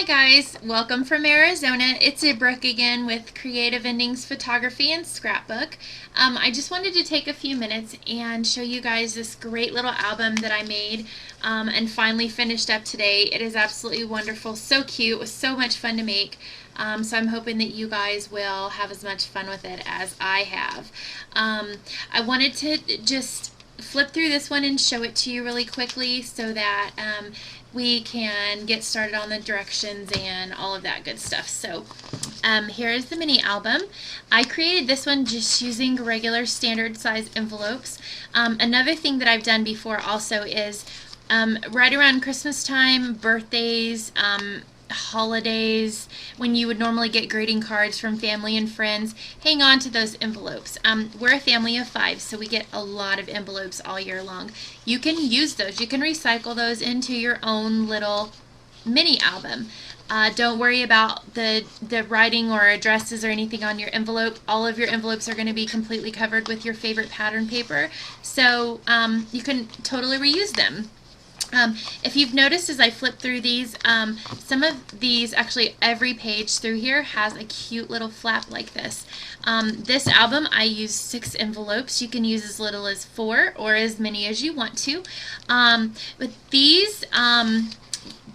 guys, welcome from Arizona. It's Brooke again with Creative Endings Photography and Scrapbook. I just wanted to take a few minutes and show you guys this great little album that I made and finally finished up today. It is absolutely wonderful, so cute, it was so much fun to make. So I'm hoping that you guys will have as much fun with it as I have. I wanted to just flip through this one and show it to you really quickly so that we can get started on the directions and all of that good stuff. So here is the mini album. I created this one just using regular standard size envelopes. Another thing that I've done before also is right around Christmas time, birthdays, holidays, when you would normally get greeting cards from family and friends, hang on to those envelopes. We're a family of 5, so we get a lot of envelopes all year long. You can use those. You can recycle those into your own little mini album. Don't worry about the writing or addresses or anything on your envelope. All of your envelopes are going to be completely covered with your favorite pattern paper, so you can totally reuse them. If you've noticed as I flip through these, some of these, actually every page through here has a cute little flap like this. This album I used 6 envelopes. You can use as little as 4 or as many as you want to. With these,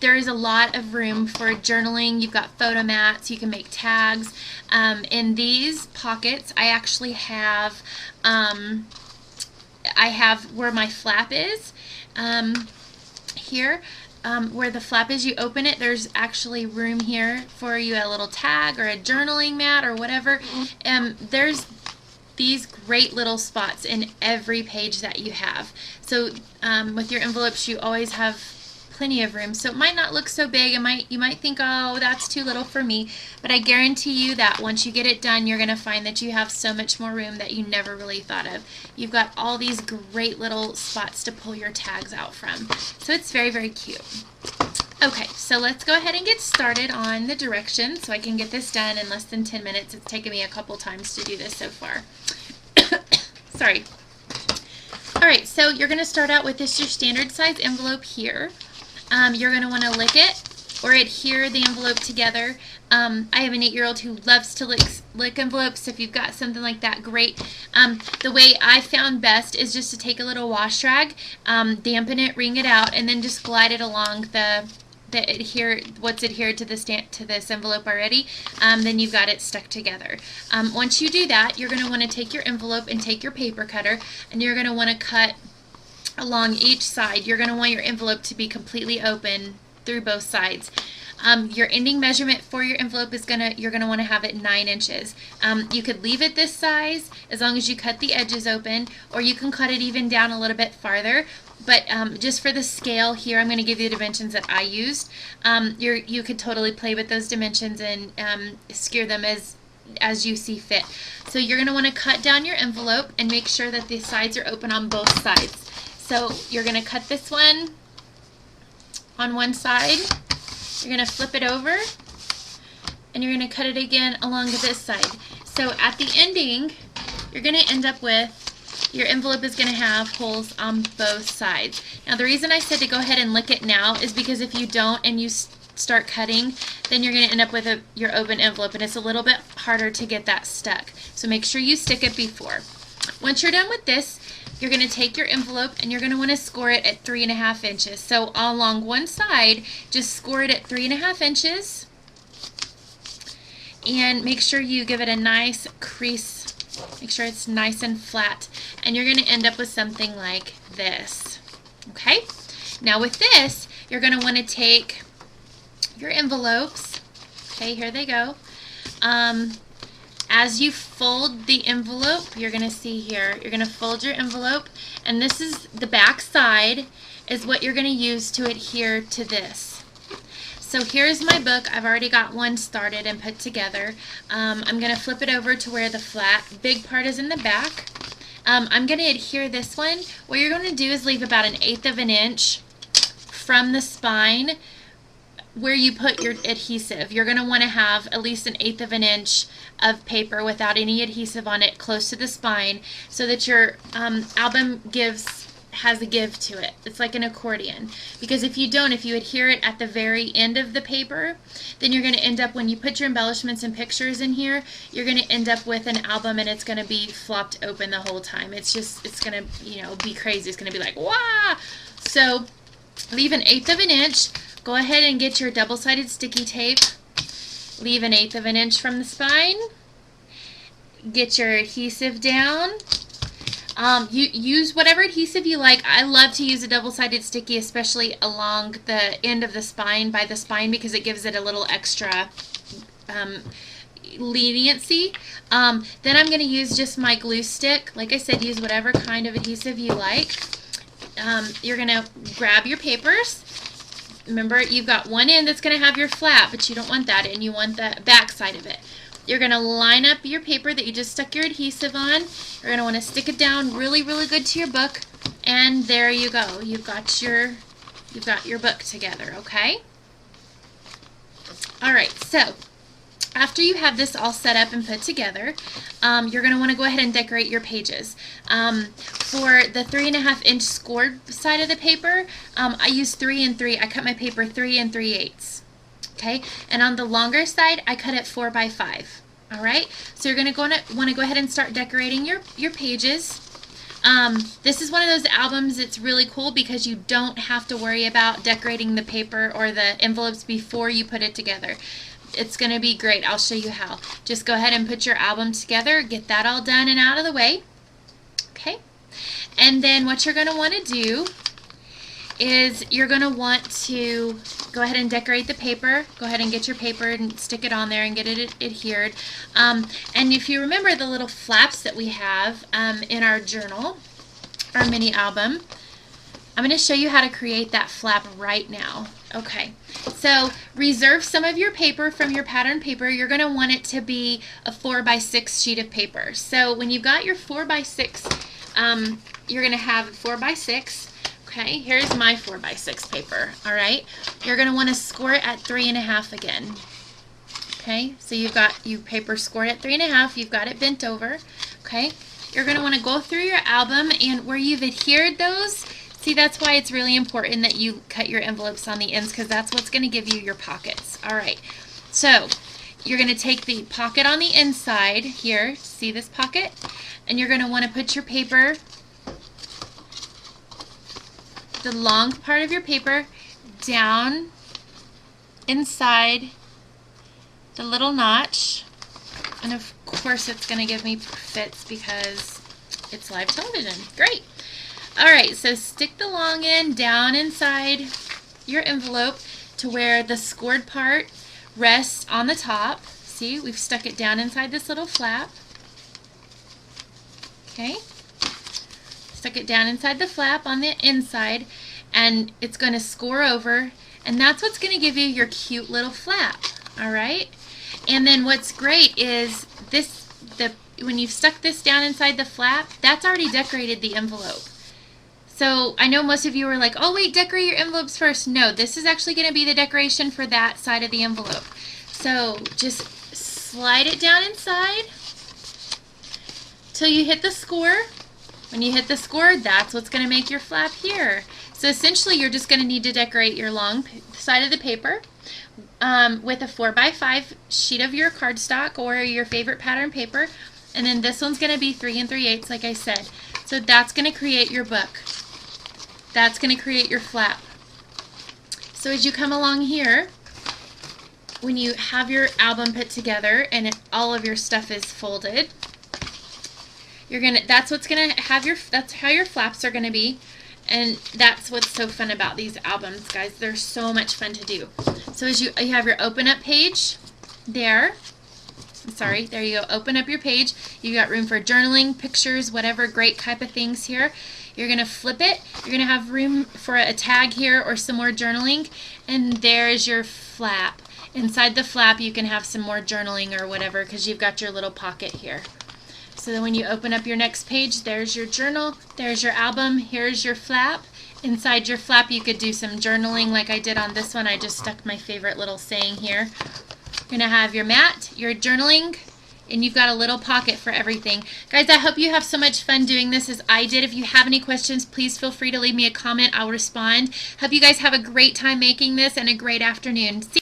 there is a lot of room for journaling. You've got photo mats, you can make tags. In these pockets I actually have, where my flap is. Here, where the flap is, you open it, there's actually room here for you, a little tag or a journaling mat or whatever. There's these great little spots in every page that you have. So with your envelopes you always have plenty of room. So it might not look so big. You might think, oh, that's too little for me, but I guarantee you that once you get it done, you're going to find that you have so much more room that you never really thought of. You've got all these great little spots to pull your tags out from. So it's very, very cute. Okay, so let's go ahead and get started on the directions so I can get this done in less than 10 minutes. It's taken me a couple times to do this so far. Sorry. Alright, so you're going to start out with this, your standard size envelope here. You're going to want to lick it or adhere the envelope together. I have an 8-year-old who loves to lick envelopes, so if you've got something like that, great. The way I found best is just to take a little wash rag, dampen it, wring it out, and then just glide it along what's adhered to this envelope already. Then you've got it stuck together. Once you do that, you're going to want to take your envelope and take your paper cutter, and you're going to want to cut along each side. You're going to want your envelope to be completely open through both sides. Your ending measurement for your envelope is you're going to want to have it 9 inches. You could leave it this size as long as you cut the edges open, or you can cut it even down a little bit farther. But just for the scale here, I'm going to give you the dimensions that I used. You could totally play with those dimensions and skew them as you see fit. So you're going to want to cut down your envelope and make sure that the sides are open on both sides. So you're going to cut this one on one side, you're going to flip it over, and you're going to cut it again along this side. So at the ending, you're going to end up with, your envelope is going to have holes on both sides. Now the reason I said to go ahead and lick it now is because if you don't and you start cutting, then you're going to end up with your open envelope, and it's a little bit harder to get that stuck. So make sure you stick it before. Once you're done with this, you're going to take your envelope and you're going to want to score it at 3.5 inches. So along one side, just score it at 3.5 inches and make sure you give it a nice crease. Make sure it's nice and flat, and you're going to end up with something like this. Okay? Now with this, you're going to want to take your envelopes. Okay, here they go. As you fold the envelope, you're going to see here, you're going to fold your envelope, and this is the back side is what you're going to use to adhere to this. So here's my book. I've already got one started and put together. I'm going to flip it over to where the flat big part is in the back. I'm going to adhere this one. What you're going to do is leave about 1/8 of an inch from the spine where you put your adhesive. You're going to want to have at least 1/8 of an inch of paper without any adhesive on it close to the spine so that your album gives has a give to it. It's like an accordion. Because if you don't, if you adhere it at the very end of the paper, then you're going to end up, when you put your embellishments and pictures in here, you're going to end up with an album and it's going to be flopped open the whole time. It's going to, be crazy. It's going to be like, wah! So leave 1/8 of an inch. Go ahead and get your double-sided sticky tape. Leave 1/8 of an inch from the spine. Get your adhesive down. You use whatever adhesive you like. I love to use a double-sided sticky, especially along the end of the spine, by the spine, because it gives it a little extra leniency. Then I'm going to use just my glue stick. Like I said, use whatever kind of adhesive you like. You're going to grab your papers. Remember, you've got one end that's going to have your flap, but you don't want that end. You want the back side of it. You're going to line up your paper that you just stuck your adhesive on. You're going to want to stick it down really, really good to your book, and there you go. You've got your book together, okay? All right, so after you have this all set up and put together, you're going to want to go ahead and decorate your pages. For the 3.5 inch scored side of the paper, I use 3 and 3. I cut my paper 3 3/8. Okay, and on the longer side, I cut it 4 by 5. All right, so you're going to want to go ahead and start decorating your pages. This is one of those albums that's really cool because you don't have to worry about decorating the paper or the envelopes before you put it together. It's going to be great. I'll show you how. Just go ahead and put your album together, get that all done and out of the way. Okay, and then what you're going to want to do is you're going to want to go ahead and decorate the paper. Go ahead and get your paper and stick it on there and get it adhered. And if you remember the little flaps that we have in our journal, our mini album, I'm going to show you how to create that flap right now. Okay, so reserve some of your paper from your pattern paper. You're going to want it to be a 4 by 6 sheet of paper. So when you've got your 4 by 6, you're going to have 4 by 6. Okay, here's my 4 by 6 paper. All right, you're going to want to score it at 3.5 again. Okay, so you've got your paper scored at 3.5. You've got it bent over. Okay, you're going to want to go through your album, and where you've adhered those, see, that's why it's really important that you cut your envelopes on the ends, because that's what's going to give you your pockets. All right, so you're going to take the pocket on the inside here. See this pocket? And you're going to want to put your paper, the long part of your paper, down inside the little notch. And of course it's going to give me fits because it's live television. Great. Alright, so stick the long end down inside your envelope to where the scored part rests on the top. See, we've stuck it down inside this little flap. Okay. Stuck it down inside the flap on the inside, and it's going to score over, and that's what's going to give you your cute little flap. Alright, and then what's great is this, when you've stuck this down inside the flap, that's already decorated the envelope. So I know most of you are like, oh wait, decorate your envelopes first. No, this is actually going to be the decoration for that side of the envelope. So just slide it down inside till you hit the score. When you hit the score, that's what's going to make your flap here. So essentially you're just going to need to decorate your long side of the paper with a 4 by 5 sheet of your cardstock or your favorite pattern paper, and then this one's going to be 3 3/8 like I said. So that's going to create your book. That's going to create your flap. So as you come along here, when you have your album put together and all of your stuff is folded, that's what's gonna have that's how your flaps are gonna be, and that's what's so fun about these albums, guys. They're so much fun to do. So as you have your open up page there. Sorry, there you go. Open up your page. You got room for journaling, pictures, whatever great type of things here. You're gonna flip it. You're gonna have room for a tag here or some more journaling, and there's your flap. Inside the flap, you can have some more journaling or whatever because you've got your little pocket here. So then when you open up your next page, there's your journal, there's your album, here's your flap. Inside your flap you could do some journaling like I did on this one. I just stuck my favorite little saying here. You're going to have your mat, your journaling, and you've got a little pocket for everything. Guys, I hope you have so much fun doing this as I did. If you have any questions, please feel free to leave me a comment. I'll respond. Hope you guys have a great time making this and a great afternoon. See